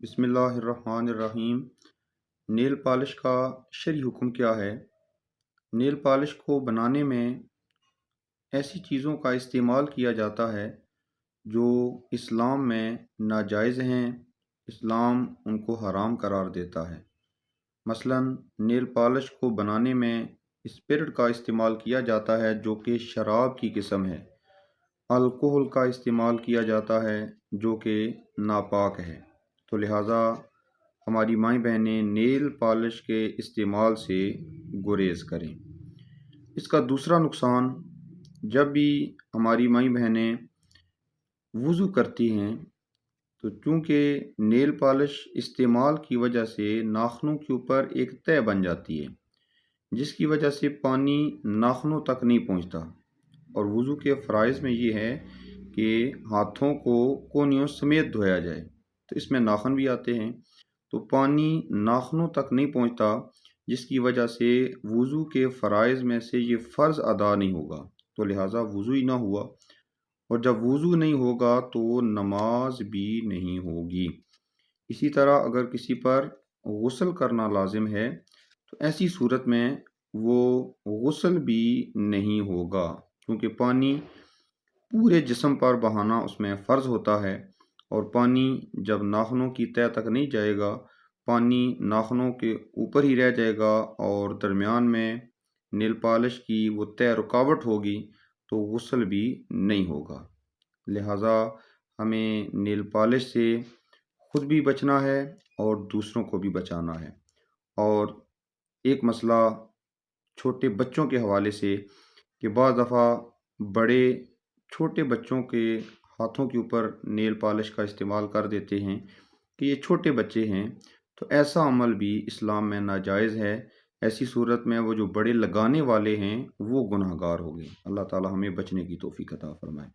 بسم اللہ الرحمن الرحیم۔ نیل پالش کا شرعی حکم کیا ہے؟ نیل پالش کو بنانے میں ایسی چیزوں کا استعمال کیا جاتا ہے جو اسلام میں ناجائز ہیں، اسلام ان کو حرام قرار دیتا ہے۔ مثلا نیل پالش کو بنانے میں اسپرٹ کا استعمال کیا جاتا ہے جو کہ شراب کی قسم ہے، الکحل کا استعمال کیا جاتا ہے جو کہ ناپاک ہے، تو لہٰذا ہماری مائیں بہنیں نیل پالش کے استعمال سے گریز کریں۔ اس کا دوسرا نقصان، جب بھی ہماری مائیں بہنیں وضو کرتی ہیں تو چونکہ نیل پالش استعمال کی وجہ سے ناخنوں کے اوپر ایک تہہ بن جاتی ہے جس کی وجہ سے پانی ناخنوں تک نہیں پہنچتا، اور وضو کے فرائض میں یہ ہے کہ ہاتھوں کو کونیوں سمیت دھویا جائے، تو اس میں ناخن بھی آتے ہیں، تو پانی ناخنوں تک نہیں پہنچتا جس کی وجہ سے وضو کے فرائض میں سے یہ فرض ادا نہیں ہوگا، تو لہٰذا وضو ہی نہ ہوا، اور جب وضو نہیں ہوگا تو نماز بھی نہیں ہوگی۔ اسی طرح اگر کسی پر غسل کرنا لازم ہے تو ایسی صورت میں وہ غسل بھی نہیں ہوگا، کیونکہ پانی پورے جسم پر بہانا اس میں فرض ہوتا ہے، اور پانی جب ناخنوں کی تہہ تک نہیں جائے گا، پانی ناخنوں کے اوپر ہی رہ جائے گا اور درمیان میں نیل پالش کی وہ تہہ رکاوٹ ہوگی تو غسل بھی نہیں ہوگا۔ لہٰذا ہمیں نیل پالش سے خود بھی بچنا ہے اور دوسروں کو بھی بچانا ہے۔ اور ایک مسئلہ چھوٹے بچوں کے حوالے سے کہ بعض دفعہ بڑے چھوٹے بچوں کے ہاتھوں کے اوپر نیل پالش کا استعمال کر دیتے ہیں کہ یہ چھوٹے بچے ہیں، تو ایسا عمل بھی اسلام میں ناجائز ہے۔ ایسی صورت میں وہ جو بڑے لگانے والے ہیں وہ گناہ گار ہوں گے۔ اللہ تعالی ہمیں بچنے کی توفیق عطا فرمائے۔